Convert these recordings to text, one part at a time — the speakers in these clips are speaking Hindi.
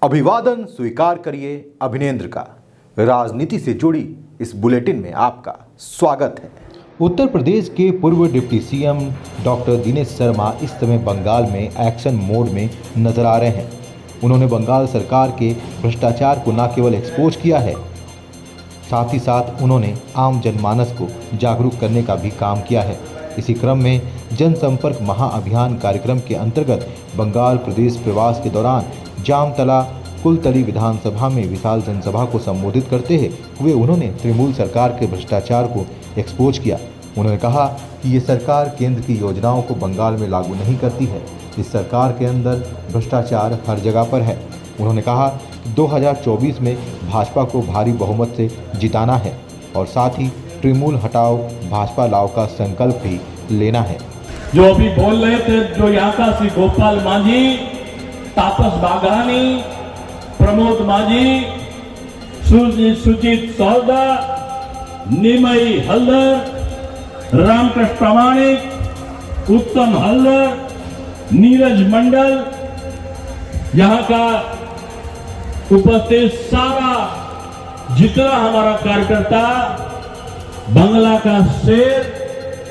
अभिवादन स्वीकार करिए अभिनेंद्र का। राजनीति से जुड़ी इस बुलेटिन में आपका स्वागत है। उत्तर प्रदेश के पूर्व deputy CM doctor Dinesh Sharma इस समय बंगाल में एक्शन मोड में नजर आ रहे हैं। उन्होंने बंगाल सरकार के भ्रष्टाचार को न केवल एक्सपोज किया है, साथ ही साथ उन्होंने आम जनमानस को जागरूक करने का भी काम किया है। इसी क्रम में जनसंपर्क महाअभियान कार्यक्रम के अंतर्गत बंगाल प्रदेश प्रवास के दौरान जामतला कुलतली विधानसभा में विशाल जनसभा को संबोधित करते हुए उन्होंने तृणमूल सरकार के भ्रष्टाचार को एक्सपोज किया। उन्होंने कहा कि ये सरकार केंद्र की योजनाओं को बंगाल में लागू नहीं करती है। इस सरकार के अंदर भ्रष्टाचार हर जगह पर है। उन्होंने कहा कि 2024 में भाजपा को भारी बहुमत से जिताना है और साथ ही तृणमूल हटाओ भाजपा लाओ का संकल्प भी लेना है। जो अभी बोल रहे थे, जो यहाँ का श्री गोपाल मांझी, तापस बाघानी, प्रमोद मांझी, सुजीत सौदा, निमई हल्दर, रामकृष्ण प्रामाणिक, उत्तम हल्दर, नीरज मंडल, यहाँ का उपस्थित सारा जितना हमारा कार्यकर्ता, बंगला का शेर,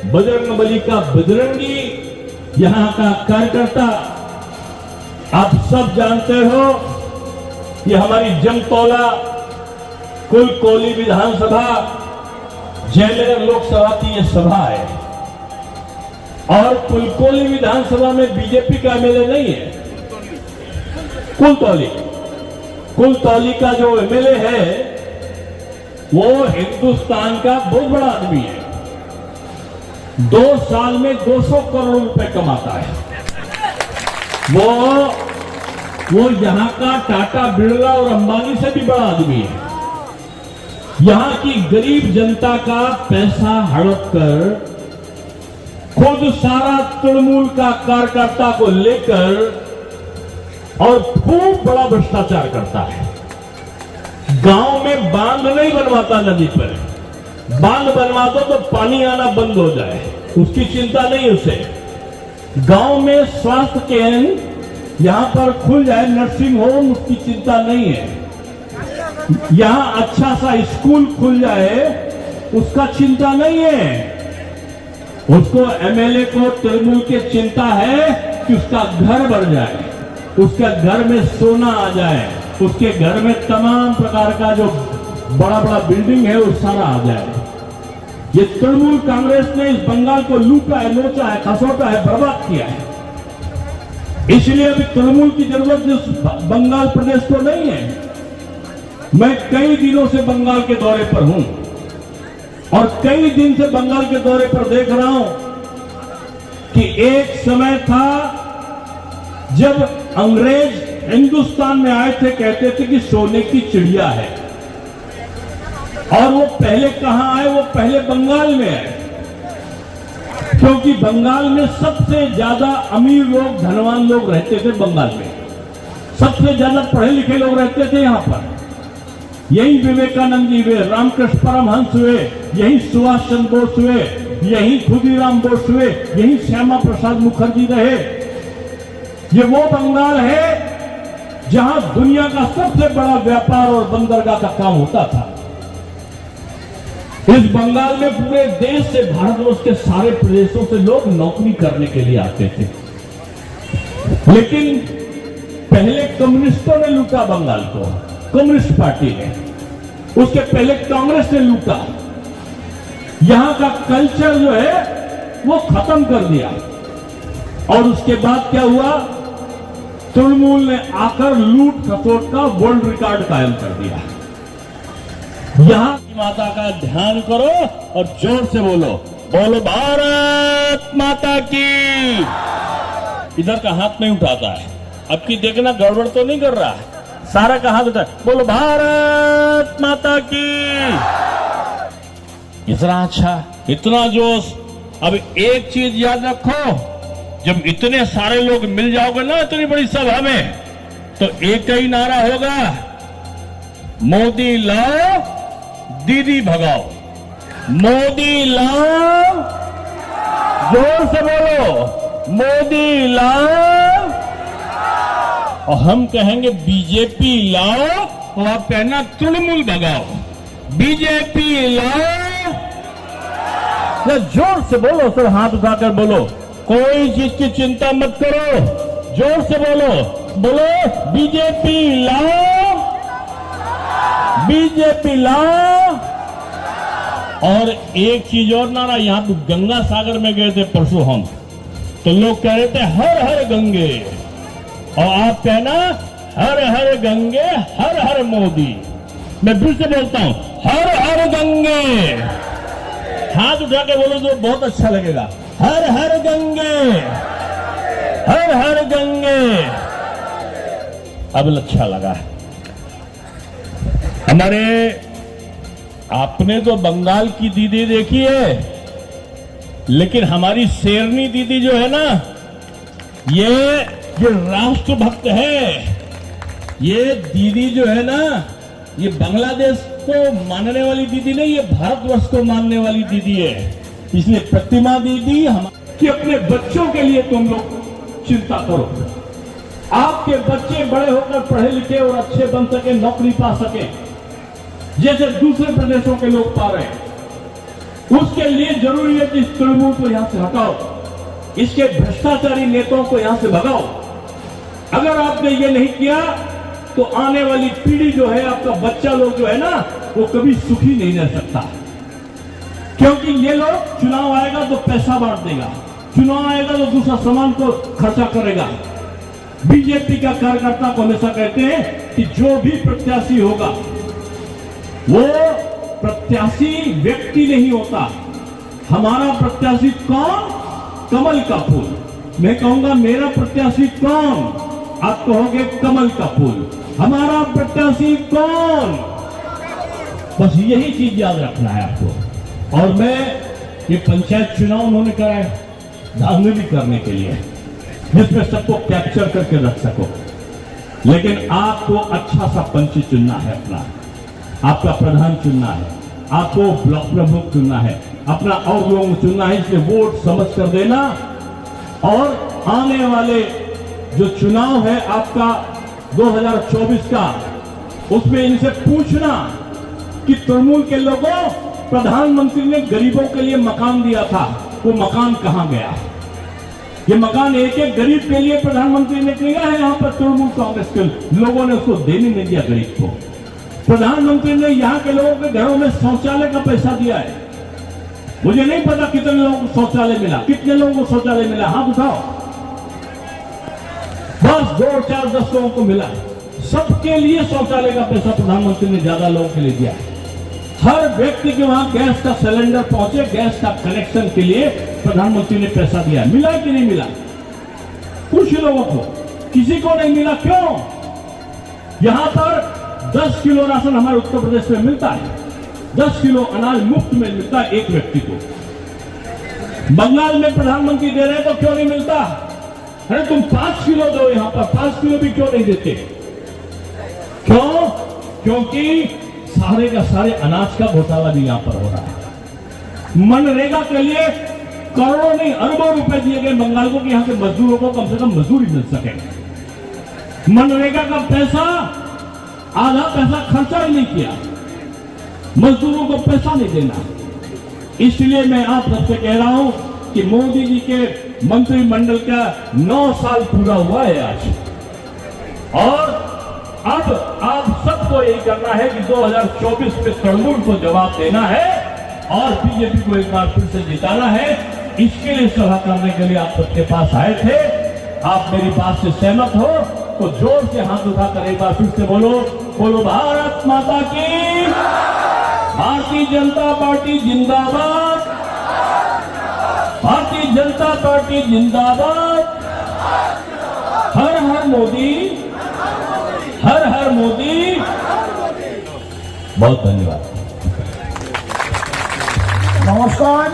बजरंगबली का बजरंगी, यहाँ का कार्यकर्ता, आप सब जानते हो कि हमारी जमतौला कुलकोली विधानसभा जयनगर लोकसभा की यह सभा है और कुलकोली विधानसभा में बीजेपी का एमएलए नहीं है। कुलतौली का जो एमएलए है वो हिंदुस्तान का बहुत बड़ा आदमी है। 2 साल में 200 करोड़ रुपए कमाता है। वो यहां का टाटा बिरला और अंबानी से भी बड़ा आदमी है। यहां की गरीब जनता का पैसा हड़प कर खुद सारा तृणमूल का कार्यकर्ता को लेकर और खूब बड़ा भ्रष्टाचार करता है। गांव में बांध नहीं बनवाता, नदी पर बांध बनवा दो तो पानी आना बंद हो जाए, उसकी चिंता नहीं उसे। गांव में स्वास्थ्य केंद्र यहां पर खुल जाए, नर्सिंग होम, उसकी चिंता नहीं है। यहां अच्छा सा स्कूल खुल जाए, उसका चिंता नहीं है। उसको एमएलए को तृणमूल की चिंता है कि उसका घर भर जाए, उसके घर में सोना आ जाए, उसके घर में तमाम प्रकार का जो बड़ा बड़ा बिल्डिंग है वो सारा आ जाए। ये तृणमूल कांग्रेस ने इस बंगाल को लूटा है, नोचा है, खसोटा है, बर्बाद किया है। इसलिए अभी तृणमूल की जरूरत इस बंगाल प्रदेश को नहीं है। मैं कई दिनों से बंगाल के दौरे पर हूं और कई दिन से बंगाल के दौरे पर देख रहा हूं कि एक समय था जब अंग्रेज हिंदुस्तान में आए थे, कहते थे कि सोने की चिड़िया है। और वो पहले कहां आए? वो पहले बंगाल में आए, क्योंकि बंगाल में सबसे ज्यादा अमीर लोग, धनवान लोग रहते थे। बंगाल में सबसे ज्यादा पढ़े लिखे लोग रहते थे। यहां पर यही विवेकानंद जी हुए, रामकृष्ण परमहंस हुए, यही सुभाष चंद्र बोस हुए, यही खुदीराम बोस हुए, यही श्यामा प्रसाद मुखर्जी रहे। ये वो बंगाल है जहां दुनिया का सबसे बड़ा व्यापार और बंदरगाह का काम होता था। इस बंगाल में पूरे देश से, भारतवर्ष के सारे प्रदेशों से लोग नौकरी करने के लिए आते थे। लेकिन पहले कम्युनिस्टों ने लूटा बंगाल को, कम्युनिस्ट पार्टी ने। उसके पहले कांग्रेस ने लूटा। यहां का कल्चर जो है वो खत्म कर दिया। और उसके बाद क्या हुआ? तृणमूल ने आकर लूट खसोट का वर्ल्ड रिकॉर्ड कायम कर दिया। यहां की माता का ध्यान करो और जोर से बोलो, बोलो भारत माता की। इधर का हाथ नहीं उठाता है। अब की देखना गड़बड़ तो नहीं कर रहा है, सारा का हाथ उठा, बोलो भारत माता की। इतना अच्छा, इतना जोश। अब एक चीज याद रखो, जब इतने सारे लोग मिल जाओगे ना इतनी बड़ी सभा में, तो एक ही नारा होगा, मोदी लाओ दीदी भगाओ। मोदी लाओ, जोर से बोलो, मोदी लाओ और हम कहेंगे बीजेपी लाओ और आप कहना तृणमूल भगाओ। बीजेपी लाओ, तो जोर से बोलो सर, हाथ उठाकर बोलो, कोई चीज की चिंता मत करो, जोर से बोलो, बोलो बीजेपी लाओ, बीजेपी लाओ। और एक चीज और नारा, यहां पे गंगा सागर में गए थे परसों हम, तो लोग कह रहे थे हर हर गंगे, और आप कहना हर हर गंगे हर हर मोदी। मैं फिर से बोलता हूं, हर हर गंगे, हाथ उठा के बोलो तो बहुत अच्छा लगेगा, हर हर गंगे हर हर गंगे। अब अच्छा लगा। हमारे आपने तो बंगाल की दीदी देखी है, लेकिन हमारी शेरनी दीदी जो है ना, ये जो राष्ट्रभक्त है, ये दीदी जो है ना, ये बांग्लादेश को मानने वाली दीदी नहीं, ये भारतवर्ष को मानने वाली दीदी है। इसलिए प्रतिमा दीदी हम कि अपने बच्चों के लिए तुम लोग चिंता करो, आपके बच्चे बड़े होकर पढ़े लिखे और अच्छे बन सके, नौकरी पा सके, जैसे दूसरे प्रदेशों के लोग पा रहे हैं। उसके लिए जरूरी है कि इस तृणमूल को यहां से हटाओ, इसके भ्रष्टाचारी नेताओं को यहां से भगाओ। अगर आपने ये नहीं किया तो आने वाली पीढ़ी जो है, आपका बच्चा लोग जो है ना, वो कभी सुखी नहीं रह सकता। क्योंकि ये लोग, चुनाव आएगा तो पैसा बांट देगा, चुनाव आएगा तो दूसरा सामान को खर्चा करेगा। बीजेपी का कार्यकर्ता को हमेशा कहते हैं कि जो भी प्रत्याशी होगा, वो प्रत्याशी व्यक्ति नहीं होता। हमारा प्रत्याशी कौन? कमल का फूल। मैं कहूंगा मेरा प्रत्याशी कौन? आप कहोगे कमल का फूल। हमारा प्रत्याशी कौन? बस यही चीज याद रखना है आपको। और मैं ये पंचायत चुनाव उन्होंने कराए धांधली करने के लिए, जिसमें सबको कैप्चर करके रख सको। लेकिन आपको अच्छा सा पंच चुनना है, अपना आपका प्रधान चुनना है, आपको ब्लॉक प्रमुख चुनना है, अपना और लोगों को चुनना है। इसलिए वोट समझ कर देना, और आने वाले जो चुनाव है आपका 2024 का, उसमें इनसे पूछना कि तृणमूल के लोगों, प्रधानमंत्री ने गरीबों के लिए मकान दिया था, वो मकान कहां गया? ये मकान एक एक गरीब के लिए प्रधानमंत्री ने दिया है, यहां पर तृणमूल कांग्रेस के लोगों ने उसको देने नहीं दिया गरीब को। प्रधानमंत्री ने यहां के लोगों के घरों में शौचालय का पैसा दिया है। मुझे नहीं पता कितने लोगों को शौचालय मिला, कितने लोगों को शौचालय मिला, हाथ उठाओ। बस 2, 4, 10 लोगों को मिला। सबके लिए शौचालय का पैसा प्रधानमंत्री ने ज्यादा लोगों के लिए दिया। हर व्यक्ति के वहां गैस का सिलेंडर पहुंचे, गैस का कनेक्शन के लिए प्रधानमंत्री ने पैसा दिया। मिला कि नहीं मिला? कुछ लोगों को, किसी को नहीं मिला। क्यों? यहां पर 10 किलो राशन हमारे उत्तर प्रदेश में मिलता है, 10 किलो अनाज मुफ्त में मिलता है एक व्यक्ति को। बंगाल में प्रधानमंत्री दे रहे हैं तो क्यों नहीं मिलता? अरे तुम 5 किलो दो, यहां पर 5 किलो भी क्यों नहीं देते? क्यों? क्योंकि सारे का सारे अनाज का घोटाला भी यहां पर हो रहा है। मनरेगा के लिए करोड़ों नहीं अरबों रुपए दिए गए बंगाल को कि यहां के मजदूरों को कम से कम मजदूरी मिल सके। मनरेगा का पैसा, आधा पैसा खर्चा ही नहीं किया, मजदूरों को पैसा नहीं देना। इसलिए मैं आप सबसे कह रहा हूं कि मोदी जी के मंत्रिमंडल का 9 साल पूरा हुआ है आज, और अब आप सबको यही करना है कि 2024 में तृणमूल को जवाब देना है और बीजेपी को एक बार फिर से जिताना है। इसके लिए सभा करने के लिए आप सबके पास आए थे। आप मेरी बात से सहमत हो तो जोर से हाथ उठाकर एक बार फिर से बोलो, बोलो भारत माता की, भारतीय जनता पार्टी जिंदाबाद, भारतीय जनता पार्टी जिंदाबाद, हर हर मोदी, हर हर मोदी। बहुत धन्यवाद। নমস্কার।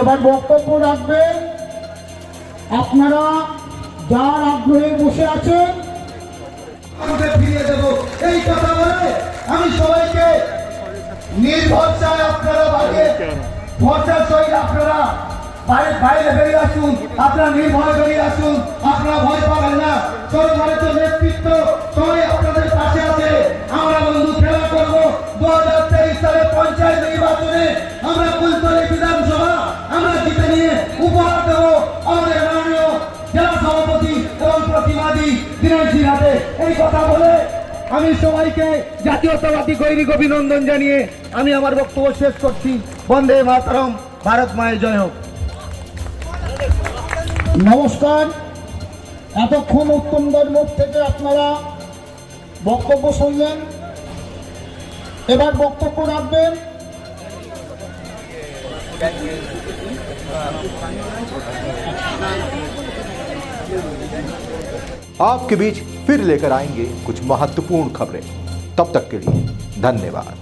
এবার বক্তব্য রাখবেন আপনারা যার আগ্রহে বসে আছেন। ফিরিয়ে দেব এই কথা বলে আমি সবাইকে নির্ভরসায় আপনারা বাড়িয়ে ভরসার সহিত আপনারা বাইরে বেরিয়ে আসুন, আপনারা নির্ভয় বেরিয়ে আসুন, আপনারা ভয় পাবেন না। সরকারের যে নেতৃত্ব সবাই আপনাদের পাশে আছে। আমরা বন্ধু খেলা করব 2023 সালে পঞ্চায়েত নির্বাচনে আমরা কুলতলি বিধানসভা আমরা জিতে নিয়ে উপহার দেব আমাদের মাননীয় জেলা সভাপতি এবং প্রতিবাদী দীনেশ জির হাতে। এই কথা বলে আমি সবাইকে জাতীয়তাবাদী গৈরিক অভিনন্দন জানিয়ে আমি আমার বক্তব্য শেষ করছি। বন্দে মাতরম, ভারত মায়ের জয় হোক। নমস্কার। এতক্ষণ উত্তমদের মুখ থেকে আপনারা বক্তব্য শুনলেন। এবার বক্তব্য রাখবেন आपके बीच फिर लेकर आएंगे कुछ महत्वपूर्ण खबरें। तब तक के लिए धन्यवाद।